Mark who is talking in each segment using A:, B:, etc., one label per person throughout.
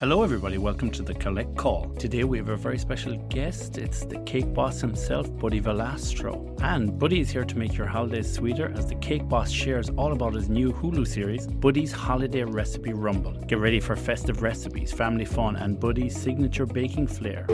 A: Hello everybody, welcome to the Collect Call. Today we have a very special guest. It's the cake boss himself, Buddy Valastro. And Buddy is here to make your holidays sweeter as the cake boss shares all about his new Hulu series, Buddy's Holiday Recipe Rumble. Get ready for festive recipes, family fun, and Buddy's signature baking flair.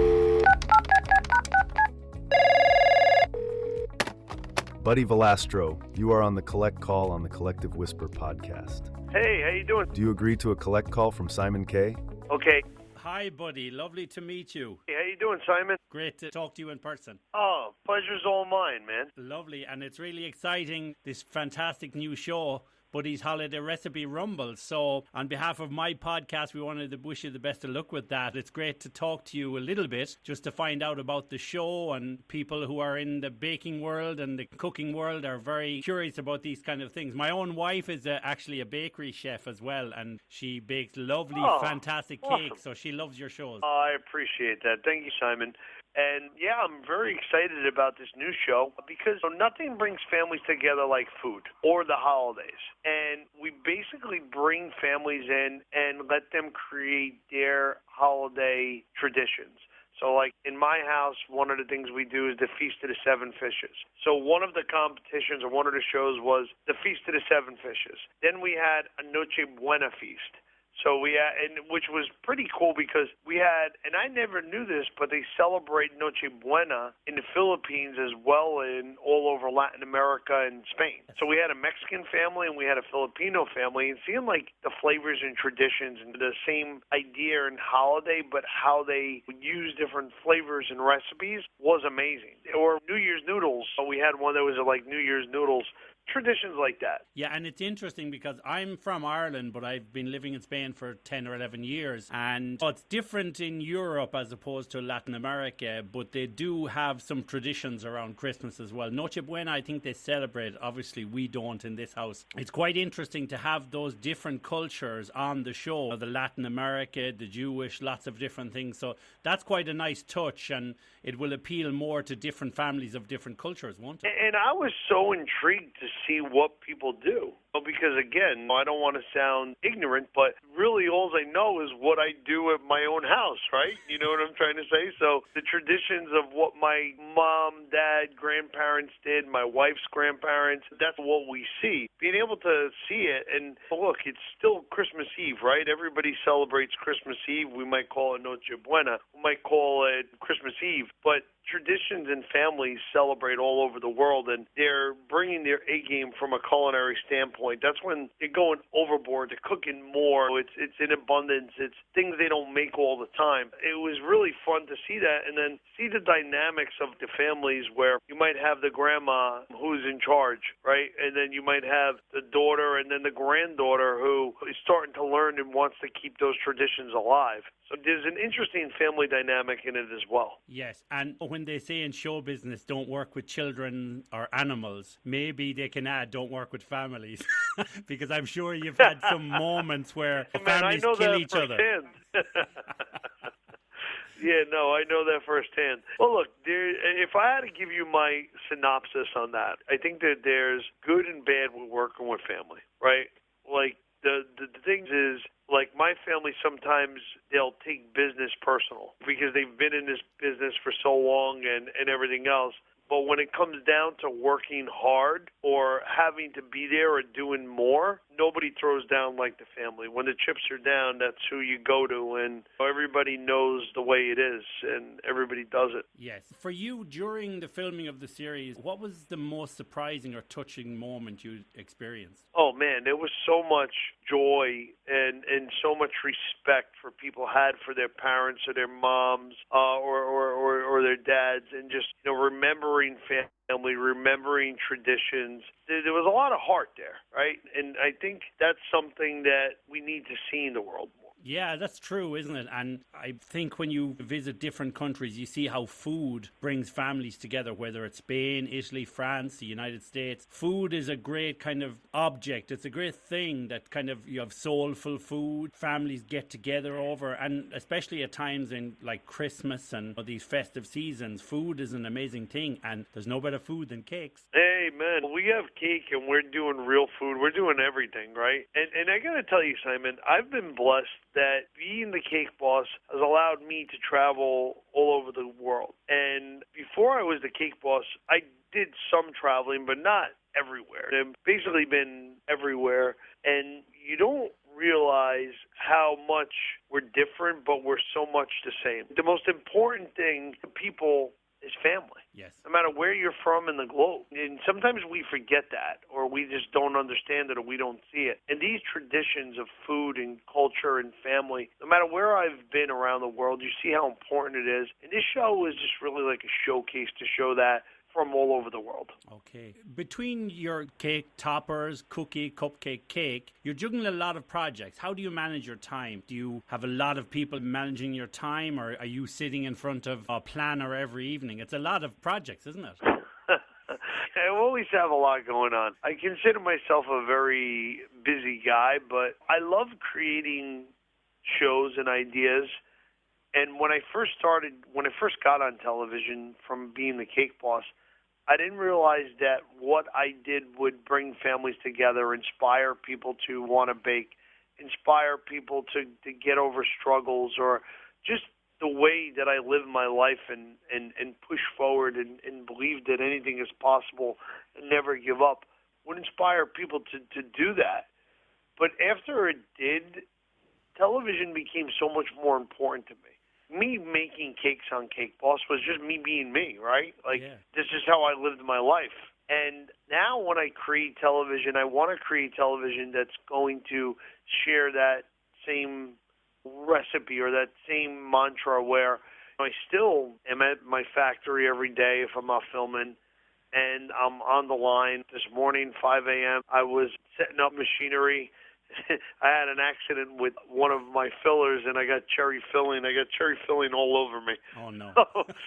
B: Buddy Valastro, you are on the Collect Call on the Collective Whisper podcast.
C: Hey, how you doing?
B: Do you agree to a collect call from Simon K?
C: Okay.
A: Hi Buddy, lovely to meet you.
C: Hey, how you doing, Simon?
A: Great to talk to you in person.
C: Oh, pleasure's all mine, man.
A: Lovely, and it's really exciting, this fantastic new show, Buddy's Holiday Recipe Rumble. So on behalf of my podcast, we wanted to wish you the best of luck with that. It's great to talk to you a little bit, just to find out about the show, and people who are in the baking world and the cooking world are very curious about these kind of things. My own wife is actually a bakery chef as well, and she bakes lovely, fantastic cakes, so she loves your shows.
C: Oh, I appreciate that. Thank you, Simon. And yeah, I'm very excited about this new show because nothing brings families together like food or the holidays. And we basically bring families in and let them create their holiday traditions. So like in my house, one of the things we do is the Feast of the Seven Fishes. So one of the competitions or one of the shows was the Feast of the Seven Fishes. Then we had a Noche Buena feast. So we had, and which was pretty cool because we had, and I never knew this, but they celebrate Noche Buena in the Philippines as well in all over Latin America and Spain. So we had a Mexican family and we had a Filipino family, and seeing like the flavors and traditions and the same idea in holiday, but how they would use different flavors and recipes was amazing. Or New Year's noodles. So we had one that was like New Year's noodles. Traditions like that.
A: Yeah, and it's interesting because I'm from Ireland, but I've been living in Spain for 10 or 11 years. And it's different in Europe as opposed to Latin America, but they do have some traditions around Christmas as well. Noche Buena, I think they celebrate. Obviously, we don't in this house. It's quite interesting to have those different cultures on the show. The Latin America, the Jewish, lots of different things. So that's quite a nice touch, and it will appeal more to different families of different cultures, won't it?
C: And I was so intrigued to see what people do. Because, again, I don't want to sound ignorant, but really all I know is what I do at my own house, right? You know what I'm trying to say? So the traditions of what my mom, dad, grandparents did, my wife's grandparents, that's what we see. Being able to see it, and look, it's still Christmas Eve, right? Everybody celebrates Christmas Eve. We might call it Noche Buena. We might call it Christmas Eve. But traditions and families celebrate all over the world, and they're bringing their A game from a culinary standpoint. That's when they're going overboard. They're cooking more. It's in abundance. It's things they don't make all the time. It was really fun to see that, and then see the dynamics of the families where you might have the grandma who's in charge, right? And then you might have the daughter and then the granddaughter who is starting to learn and wants to keep those traditions alive. So there's an interesting family dynamic in it as well.
A: Yes, and when they say in show business, don't work with children or animals, maybe they can add, don't work with families. Because I'm sure you've had some moments where families kill each other.
C: Yeah, no, I know that firsthand. Well, look, if I had to give you my synopsis on that, I think that there's good and bad with working with family, right? Like, the thing is, like my family, sometimes they'll take business personal because they've been in this business for so long and everything else. But when it comes down to working hard or having to be there or doing more, nobody throws down like the family. When the chips are down, that's who you go to, and everybody knows the way it is, and everybody does it.
A: Yes. For you, during the filming of the series, what was the most surprising or touching moment you experienced?
C: Oh, man, there was so much joy and so much respect for people had for their parents or their moms or their dads, and just remembering family, remembering traditions. There was a lot of heart there, right? And I think that's something that we need to see in the world more.
A: Yeah, that's true, isn't it? And I think when you visit different countries, you see how food brings families together, whether it's Spain, Italy, France, the United States. Food is a great kind of object. It's a great thing that kind of you have soulful food, families get together over, and especially at times in like Christmas and these festive seasons, food is an amazing thing, and there's no better food than cakes.
C: Hey, man, we have cake and we're doing real food. We're doing everything, right? And I got to tell you, Simon, I've been blessed that being the cake boss has allowed me to travel all over the world. And before I was the cake boss, I did some traveling, but not everywhere. I've basically been everywhere, and you don't realize how much we're different, but we're so much the same. The most important thing to people is family.
A: Yes.
C: No matter where you're from in the globe. And sometimes we forget that, or we just don't understand it, or we don't see it. And these traditions of food and culture and family, no matter where I've been around the world, you see how important it is. And this show is just really like a showcase to show that from all over the world.
A: Okay. Between your cake toppers, cookie, cupcake, cake, you're juggling a lot of projects. How do you manage your time? Do you have a lot of people managing your time, or are you sitting in front of a planner every evening? It's a lot of projects, isn't it?
C: I always have a lot going on. I consider myself a very busy guy, but I love creating shows and ideas. And when I first got on television from being the cake boss, I didn't realize that what I did would bring families together, inspire people to want to bake, inspire people to get over struggles, or just the way that I live my life and push forward and believe that anything is possible and never give up would inspire people to do that. But after it did, television became so much more important to me. Me making cakes on Cake Boss was just me being me, right? This is how I lived my life. And now when I create television, I want to create television that's going to share that same recipe or that same mantra where I still am at my factory every day if I'm not filming, and I'm on the line. This morning, 5 a.m., I was setting up machinery. I had an accident with one of my fillers, and I got cherry filling. I got cherry filling all over me.
A: Oh, no.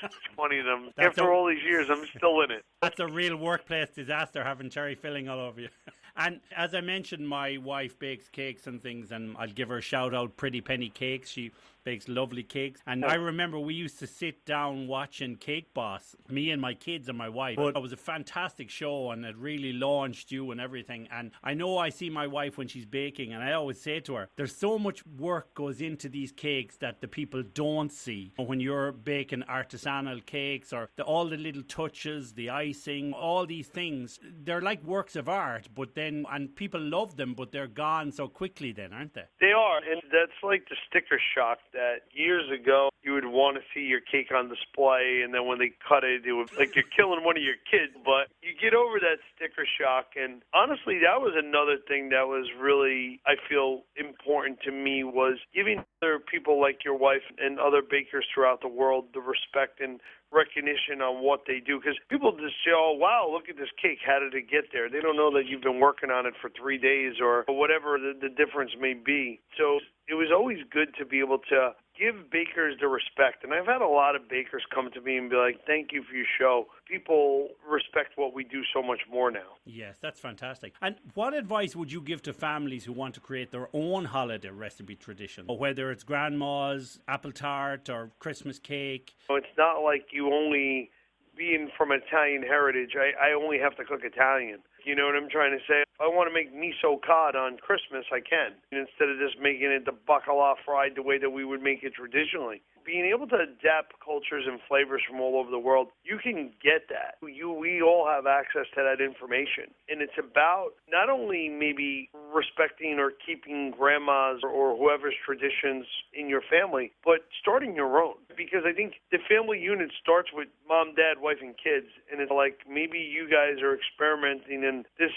C: It's funny. After all these years, I'm still in it.
A: That's a real workplace disaster, having cherry filling all over you. And as I mentioned, my wife bakes cakes and things, and I'll give her a shout-out, Pretty Penny Cakes. She bakes lovely cakes. And I remember we used to sit down watching Cake Boss, me and my kids and my wife. But it was a fantastic show, and it really launched you and everything. And I know I see my wife when she's baking, and I always say to her, there's so much work goes into these cakes that the people don't see. When you're baking artisanal cakes, or all the little touches, the icing, all these things, they're like works of art, but then, and people love them, but they're gone so quickly then, aren't they?
C: They are, and that's like the sticker shock that years ago you would want to see your cake on display, and then when they cut it, it was like you're killing one of your kids. But you get over that sticker shock, and honestly, that was another thing that was really, I feel, important to me, was giving other people like your wife and other bakers throughout the world the respect and recognition on what they do, because people just say, oh, wow, look at this cake, how did it get there? They don't know that you've been working on it for 3 days or whatever the difference may be. So it was always good to be able to give bakers the respect. And I've had a lot of bakers come to me and be like, thank you for your show. People respect what we do so much more now.
A: Yes, that's fantastic. And what advice would you give to families who want to create their own holiday recipe tradition? Whether it's grandma's apple tart or Christmas cake?
C: It's not like you only, being from Italian heritage, I only have to cook Italian. You know what I'm trying to say? If I want to make miso cod on Christmas, I can. Instead of just making it the bacala fried the way that we would make it traditionally. Being able to adapt cultures and flavors from all over the world, you can get that. We all have access to that information. And it's about not only maybe respecting or keeping grandma's or whoever's traditions in your family, but starting your own. Because I think the family unit starts with mom, dad, wife, and kids. And it's like maybe you guys are experimenting, and this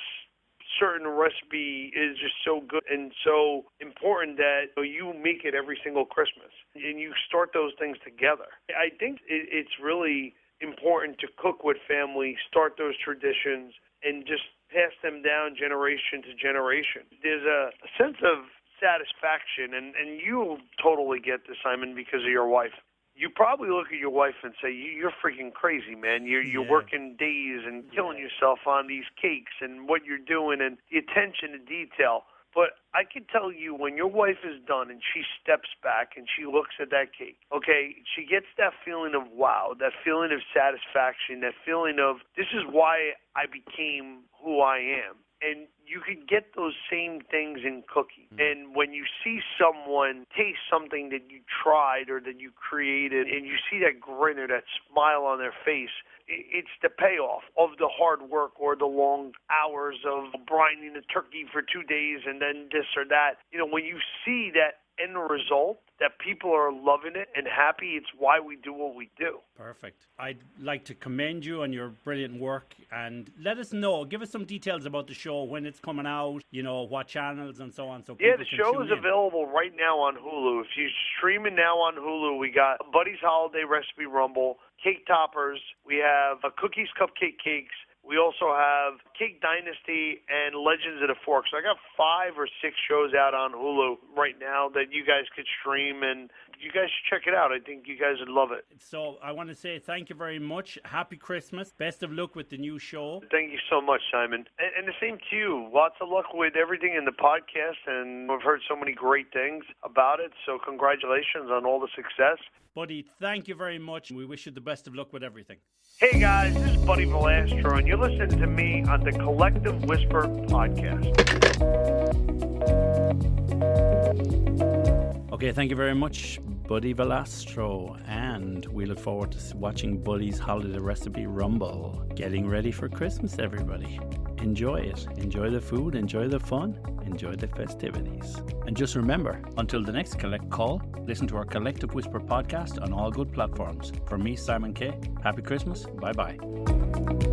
C: certain recipe is just so good and so important that you make it every single Christmas, and you start those things together. I think it's really important to cook with family, start those traditions, and just pass them down generation to generation. There's a sense of satisfaction, and you totally get this, Simon, because of your wife. You probably look at your wife and say, you're freaking crazy, man. You're working days and killing yourself on these cakes and what you're doing and the attention to detail. But I can tell you, when your wife is done and she steps back and she looks at that cake, okay, she gets that feeling of wow, that feeling of satisfaction, that feeling of this is why I became who I am. And you can get those same things in cooking. And when you see someone taste something that you tried or that you created, and you see that grin or that smile on their face, it's the payoff of the hard work or the long hours of brining the turkey for 2 days and then this or that. When you see that end result, that people are loving it and happy, it's why we do what we do.
A: Perfect. I'd like to commend you on your brilliant work, and let us know, give us some details about the show, when it's coming out, what channels and so on. So
C: yeah, the show is available right now on Hulu. If you stream it now on Hulu, we got Buddy's Holiday Recipe Rumble, Cake Toppers, we have Cookies Cupcake Cakes, we also have Cake Dynasty and Legends of the Fork. So I got 5 or 6 shows out on Hulu right now that you guys could stream, and you guys should check it out. I think you guys would love it.
A: So I want to say thank you very much. Happy Christmas. Best of luck with the new show.
C: Thank you so much, Simon. And the same to you. Lots of luck with everything in the podcast, and we've heard so many great things about it. So congratulations on all the success.
A: Buddy, thank you very much. We wish you the best of luck with everything.
C: Hey guys, this is Buddy Valastro, and you're listening to me on the Collective Whisper podcast.
A: Okay, thank you very much, Buddy Valastro, and we look forward to watching Buddy's Holiday Recipe Rumble. Getting ready for Christmas, everybody. Enjoy it. Enjoy the food, enjoy the fun, enjoy the festivities. And just remember, until the next Collect Call, listen to our Collective Whisper podcast on all good platforms. From me, Simon K., happy Christmas. Bye-bye.